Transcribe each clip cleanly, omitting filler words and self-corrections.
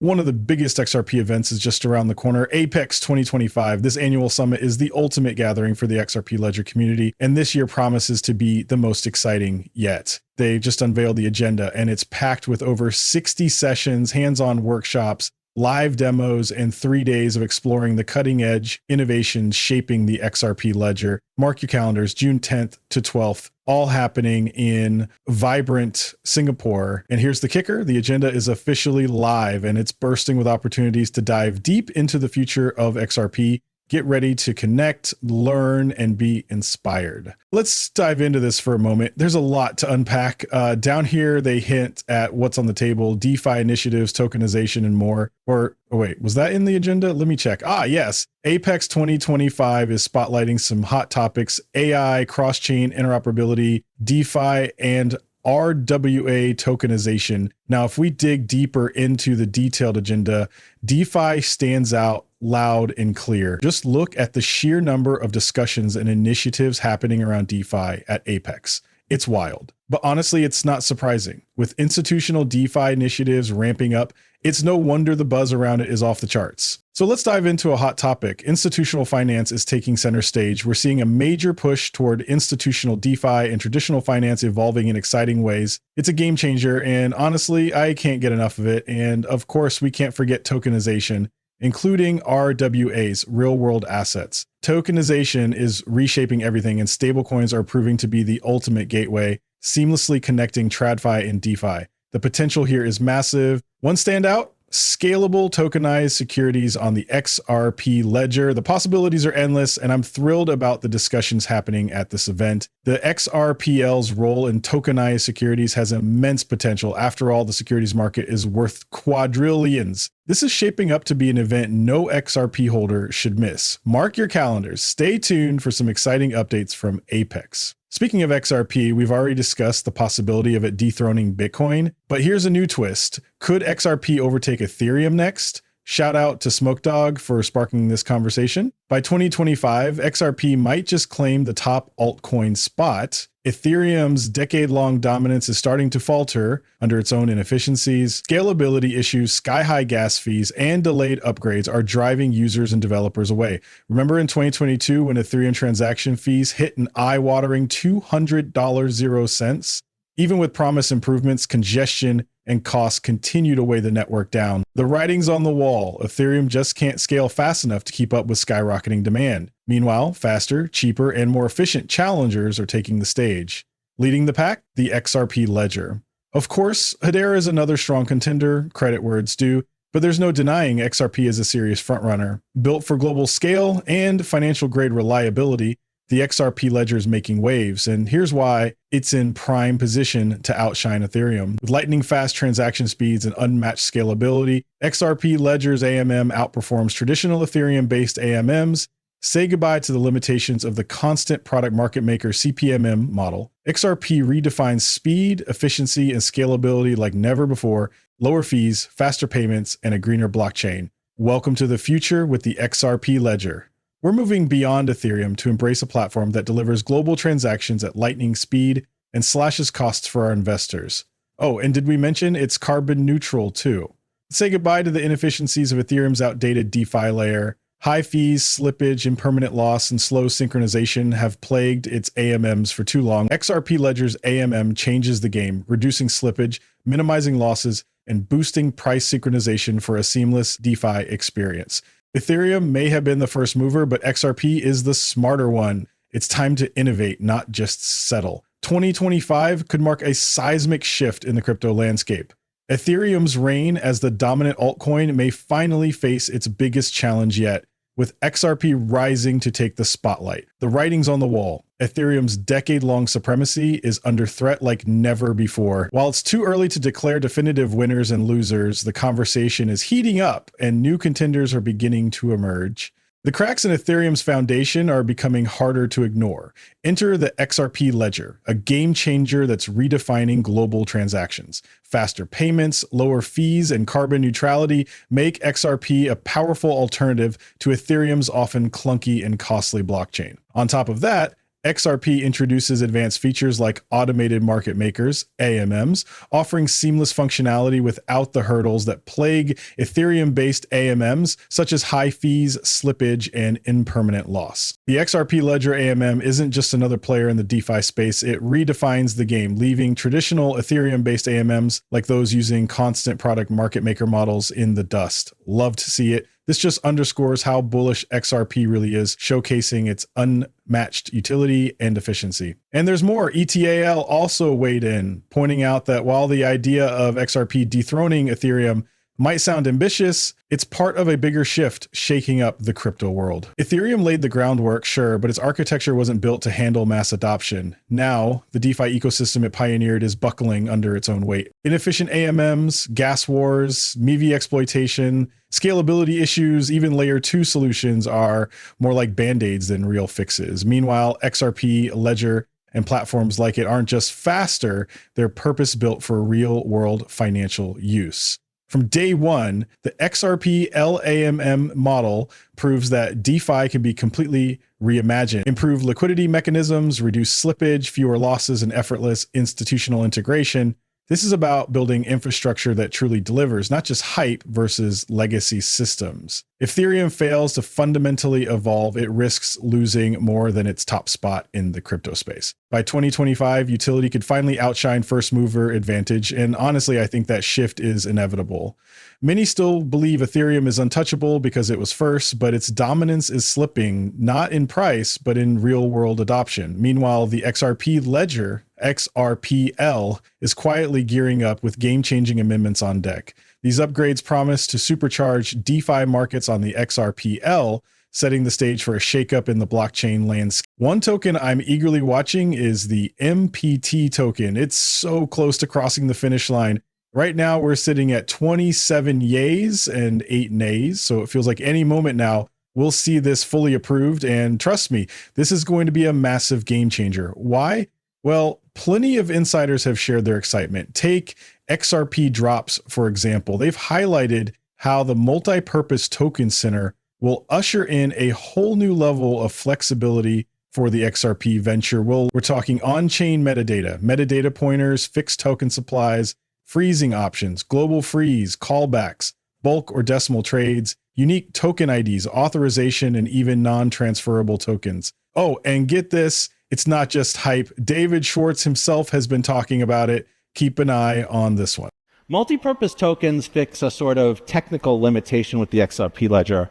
One of the biggest XRP events is just around the corner, Apex 2025. This annual summit is the ultimate gathering for the XRP Ledger community, and this year promises to be the most exciting yet. They just unveiled the agenda, and it's packed with over 60 sessions, hands-on workshops, live demos, and 3 days of exploring the cutting-edge innovations shaping the XRP Ledger. Mark your calendars, June 10th to 12th, all happening in vibrant Singapore. And here's the kicker. The agenda is officially live, and it's bursting with opportunities to dive deep into the future of XRP. Get ready to connect, learn, and be inspired. Let's dive into this for a moment. There's a lot to unpack. Down here, they hint at what's on the table: DeFi initiatives, tokenization, and more. Or, oh wait, was that in the agenda? Let me check. Yes. Apex 2025 is spotlighting some hot topics: AI, cross-chain interoperability, DeFi, and RWA tokenization. Now, if we dig deeper into the detailed agenda, DeFi stands out loud and clear. Just look at the sheer number of discussions and initiatives happening around DeFi at Apex. It's wild. But honestly, it's not surprising. With institutional DeFi initiatives ramping up, it's no wonder the buzz around it is off the charts. So let's dive into a hot topic. Institutional finance is taking center stage. We're seeing a major push toward institutional DeFi and traditional finance evolving in exciting ways. It's a game changer, and honestly, I can't get enough of it. And of course, we can't forget tokenization, including RWAs, real-world assets. Tokenization is reshaping everything, and stablecoins are proving to be the ultimate gateway, seamlessly connecting TradFi and DeFi. The potential here is massive. One standout: scalable tokenized securities on the XRP Ledger. The possibilities are endless, and I'm thrilled about the discussions happening at this event. The XRPL's role in tokenized securities has immense potential. After all, the securities market is worth quadrillions. This is shaping up to be an event no XRP holder should miss. Mark your calendars. Stay tuned for some exciting updates from Apex. Speaking of XRP, we've already discussed the possibility of it dethroning Bitcoin, but here's a new twist. Could XRP overtake Ethereum next? Shout out to Smoke Dog for sparking this conversation. By 2025, XRP might just claim the top altcoin spot. Ethereum's decade-long dominance is starting to falter under its own inefficiencies. Scalability issues, sky-high gas fees, and delayed upgrades are driving users and developers away. Remember in 2022 when Ethereum transaction fees hit an eye-watering $200.00? Even with promised improvements, congestion and costs continue to weigh the network down. The writing's on the wall. Ethereum just can't scale fast enough to keep up with skyrocketing demand. Meanwhile, faster, cheaper, and more efficient challengers are taking the stage. Leading the pack, the XRP Ledger. Of course, Hedera is another strong contender, credit where it's due, but there's no denying XRP is a serious frontrunner. Built for global scale and financial-grade reliability, the XRP Ledger is making waves, and here's why it's in prime position to outshine Ethereum. With lightning-fast transaction speeds and unmatched scalability, XRP Ledger's AMM outperforms traditional Ethereum-based AMMs. Say goodbye to the limitations of the constant product market maker CPMM model. XRP redefines speed, efficiency, and scalability like never before. Lower fees, faster payments, and a greener blockchain. Welcome to the future with the XRP Ledger. We're moving beyond Ethereum to embrace a platform that delivers global transactions at lightning speed and slashes costs for our investors. Oh, and did we mention it's carbon neutral too? Say goodbye to the inefficiencies of Ethereum's outdated DeFi layer. High fees, slippage, impermanent loss, and slow synchronization have plagued its AMMs for too long. XRP Ledger's AMM changes the game, reducing slippage, minimizing losses, and boosting price synchronization for a seamless DeFi experience. Ethereum may have been the first mover, but XRP is the smarter one. It's time to innovate, not just settle. 2025 could mark a seismic shift in the crypto landscape. Ethereum's reign as the dominant altcoin may finally face its biggest challenge yet, with XRP rising to take the spotlight. The writing's on the wall. Ethereum's decade-long supremacy is under threat like never before. While it's too early to declare definitive winners and losers, the conversation is heating up and new contenders are beginning to emerge. The cracks in Ethereum's foundation are becoming harder to ignore. Enter the XRP Ledger, a game changer that's redefining global transactions. Faster payments, lower fees, and carbon neutrality make XRP a powerful alternative to Ethereum's often clunky and costly blockchain. On top of that, XRP introduces advanced features like automated market makers, AMMs, offering seamless functionality without the hurdles that plague Ethereum-based AMMs, such as high fees, slippage, and impermanent loss. The XRP Ledger AMM isn't just another player in the DeFi space, it redefines the game, leaving traditional Ethereum-based AMMs like those using constant product market maker models in the dust. Love to see it. This just underscores how bullish XRP really is, showcasing its unmatched utility and efficiency. And there's more. ETAL also weighed in, pointing out that while the idea of XRP dethroning Ethereum might sound ambitious, it's part of a bigger shift shaking up the crypto world. Ethereum laid the groundwork, sure, but its architecture wasn't built to handle mass adoption. Now, the DeFi ecosystem it pioneered is buckling under its own weight. Inefficient AMMs, gas wars, MEV exploitation, scalability issues, even layer 2 solutions are more like band-aids than real fixes. Meanwhile, XRP, Ledger, and platforms like it aren't just faster, they're purpose-built for real-world financial use. From day one, the XRP LAMM model proves that DeFi can be completely reimagined. Improved liquidity mechanisms, reduced slippage, fewer losses, and effortless institutional integration. This is about building infrastructure that truly delivers, not just hype versus legacy systems. If Ethereum fails to fundamentally evolve, it risks losing more than its top spot in the crypto space. By 2025, utility could finally outshine first mover advantage, and honestly, I think that shift is inevitable. Many still believe Ethereum is untouchable because it was first, but its dominance is slipping, not in price, but in real-world adoption. Meanwhile, the XRP Ledger, XRPL, is quietly gearing up with game-changing amendments on deck. These upgrades promise to supercharge DeFi markets on the XRPL, setting the stage for a shakeup in the blockchain landscape. One token I'm eagerly watching is the MPT token. It's so close to crossing the finish line. Right now, we're sitting at 27 yays and 8 nays, so it feels like any moment now we'll see this fully approved, and trust me, this is going to be a massive game changer. Why? Well, plenty of insiders have shared their excitement. Take XRP Drops, for example. They've highlighted how the multi-purpose token center will usher in a whole new level of flexibility for the XRP venture. We're talking on-chain metadata pointers, fixed token supplies, freezing options, global freeze, callbacks, bulk or decimal trades, unique token IDs, authorization, and even non-transferable tokens. Oh, and get this, it's not just hype. David Schwartz himself has been talking about it. Keep an eye on this one. Multi-purpose tokens fix a sort of technical limitation with the XRP ledger.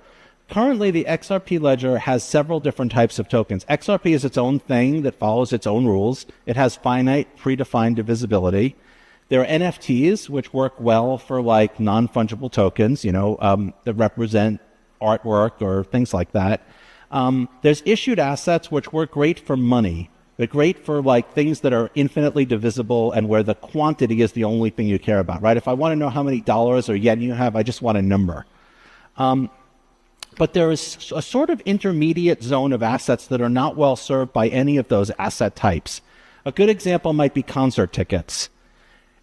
Currently, the XRP ledger has several different types of tokens. XRP is its own thing that follows its own rules. It has finite, predefined divisibility. There are NFTs, which work well for like non-fungible tokens, that represent artwork or things like that. There's issued assets, which work great for money. They're great for like things that are infinitely divisible and where the quantity is the only thing you care about, right? If I want to know how many dollars or yen you have, I just want a number. But there is a sort of intermediate zone of assets that are not well served by any of those asset types. A good example might be concert tickets.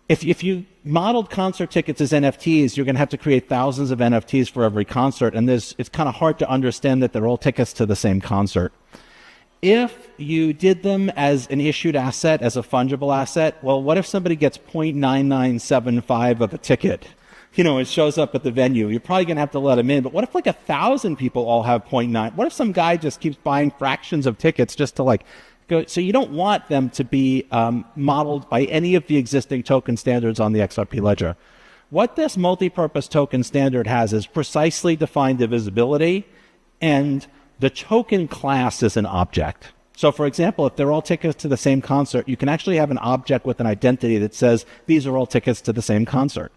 If you modeled concert tickets as NFTs, you're going to have to create thousands of NFTs for every concert, and it's kind of hard to understand that they're all tickets to the same concert. If you did them as an issued asset, as a fungible asset, well, what if somebody gets 0.9975 of a ticket? It shows up at the venue. You're probably going to have to let them in. But what if like 1,000 people all have 0.9? What if some guy just keeps buying fractions of tickets just to like go? So you don't want them to be modeled by any of the existing token standards on the XRP ledger. What this multi-purpose token standard has is precisely defined divisibility, and the token class is an object. So for example, if they're all tickets to the same concert, you can actually have an object with an identity that says these are all tickets to the same concert.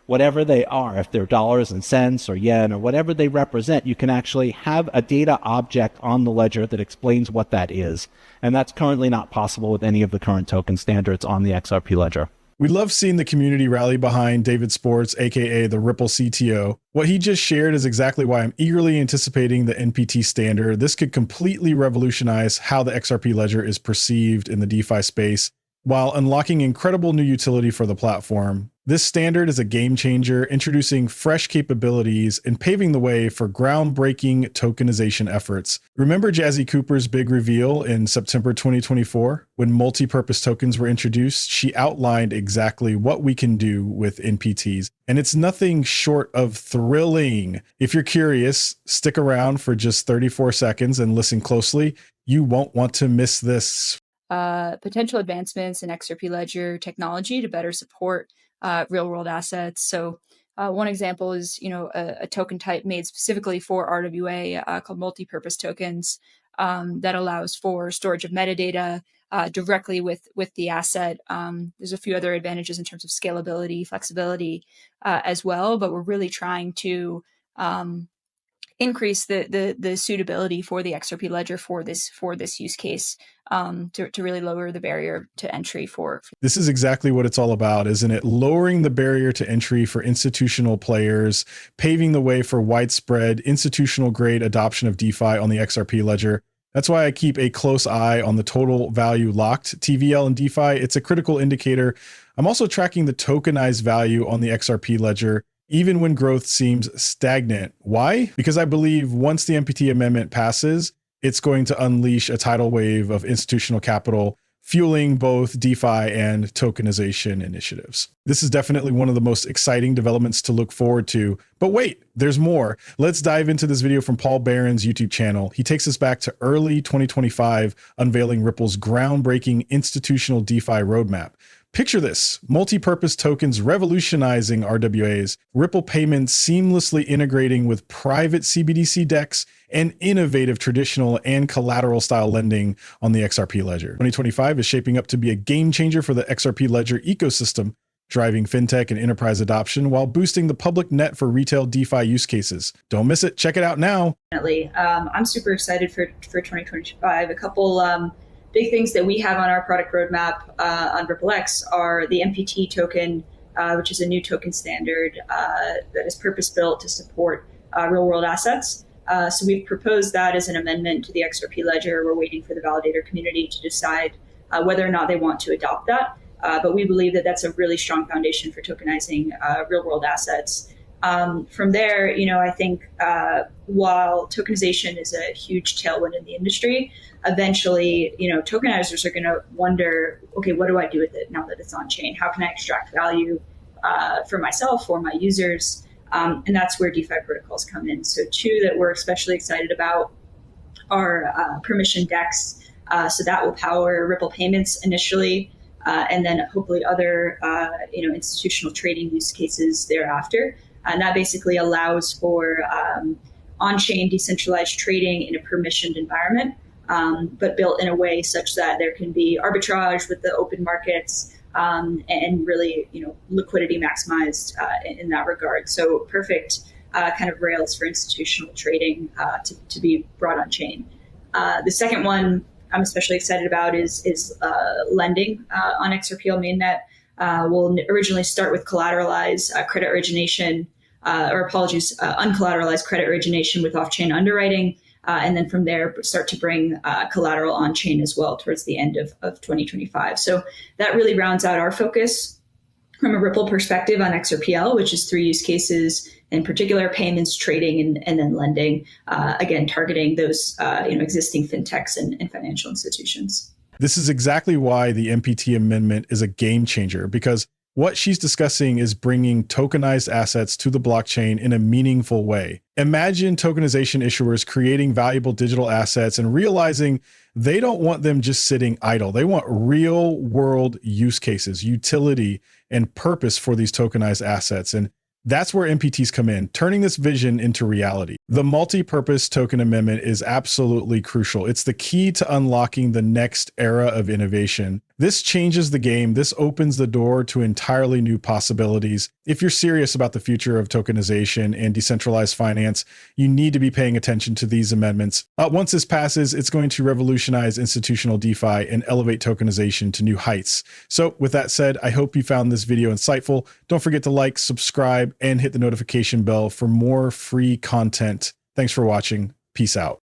Whatever they are, if they're dollars and cents or yen or whatever they represent, you can actually have a data object on the ledger that explains what that is. And that's currently not possible with any of the current token standards on the XRP ledger. We love seeing the community rally behind David Schwartz, aka the Ripple CTO. What he just shared is exactly why I'm eagerly anticipating the NPT standard. This could completely revolutionize how the XRP ledger is perceived in the DeFi space, while unlocking incredible new utility for the platform. This standard is a game changer, introducing fresh capabilities and paving the way for groundbreaking tokenization efforts. Remember Jazzy Cooper's big reveal in September 2024? When multi-purpose tokens were introduced, she outlined exactly what we can do with NPTs. And it's nothing short of thrilling. If you're curious, stick around for just 34 seconds and listen closely. You won't want to miss this. Potential advancements in XRP ledger technology to better support real world assets. So one example is, a token type made specifically for RWA called multi-purpose tokens that allows for storage of metadata directly with the asset. There's a few other advantages in terms of scalability, flexibility as well, but we're really trying to increase the suitability for the XRP ledger for this use case to really lower the barrier to entry for. This is exactly what it's all about, isn't it? Lowering the barrier to entry for institutional players, paving the way for widespread institutional grade adoption of DeFi on the XRP ledger. That's why I keep a close eye on the total value locked TVL and DeFi. It's a critical indicator. I'm also tracking the tokenized value on the XRP ledger, even when growth seems stagnant. Why? Because I believe once the MPT amendment passes, it's going to unleash a tidal wave of institutional capital, fueling both DeFi and tokenization initiatives. This is definitely one of the most exciting developments to look forward to. But wait, there's more. Let's dive into this video from Paul Barron's YouTube channel. He takes us back to early 2025, unveiling Ripple's groundbreaking institutional DeFi roadmap. Picture this: multi-purpose tokens revolutionizing RWAs, Ripple payments seamlessly integrating with private CBDC DEX, and innovative traditional and collateral style lending on the XRP ledger. 2025 is shaping up to be a game changer for the XRP ledger ecosystem, driving fintech and enterprise adoption while boosting the public net for retail DeFi use cases. Don't miss it. Check it out now. Definitely. I'm super excited for 2025. A couple big things that we have on our product roadmap on RippleX are the MPT token, which is a new token standard that is purpose-built to support real-world assets. So we've proposed that as an amendment to the XRP ledger. We're waiting for the validator community to decide whether or not they want to adopt that. But we believe that that's a really strong foundation for tokenizing real-world assets. From there, I think while tokenization is a huge tailwind in the industry, eventually, tokenizers are going to wonder, okay, what do I do with it now that it's on chain? How can I extract value for myself or my users? And that's where DeFi protocols come in. So two that we're especially excited about are permission DEX. So that will power Ripple payments initially, and then hopefully other institutional trading use cases thereafter. And that basically allows for on-chain decentralized trading in a permissioned environment, but built in a way such that there can be arbitrage with the open markets and really, liquidity maximized in that regard. So perfect kind of rails for institutional trading to be brought on chain. The second one I'm especially excited about is lending on XRP mainnet. We'll originally start with collateralized credit origination, uncollateralized credit origination with off-chain underwriting. And then from there, start to bring collateral on-chain as well towards the end of 2025. So that really rounds out our focus from a Ripple perspective on XRPL, which is 3 use cases, in particular payments, trading, and then lending, again, targeting those existing fintechs and financial institutions. This is exactly why the MPT amendment is a game changer, because what she's discussing is bringing tokenized assets to the blockchain in a meaningful way. Imagine tokenization issuers creating valuable digital assets and realizing they don't want them just sitting idle. They want real world use cases, utility, and purpose for these tokenized assets. And that's where MPTs come in, turning this vision into reality. The multi-purpose token amendment is absolutely crucial. It's the key to unlocking the next era of innovation. This changes the game. This opens the door to entirely new possibilities. If you're serious about the future of tokenization and decentralized finance, you need to be paying attention to these amendments. Once this passes, it's going to revolutionize institutional DeFi and elevate tokenization to new heights. So with that said, I hope you found this video insightful. Don't forget to like, subscribe, and hit the notification bell for more free content. Thanks for watching. Peace out.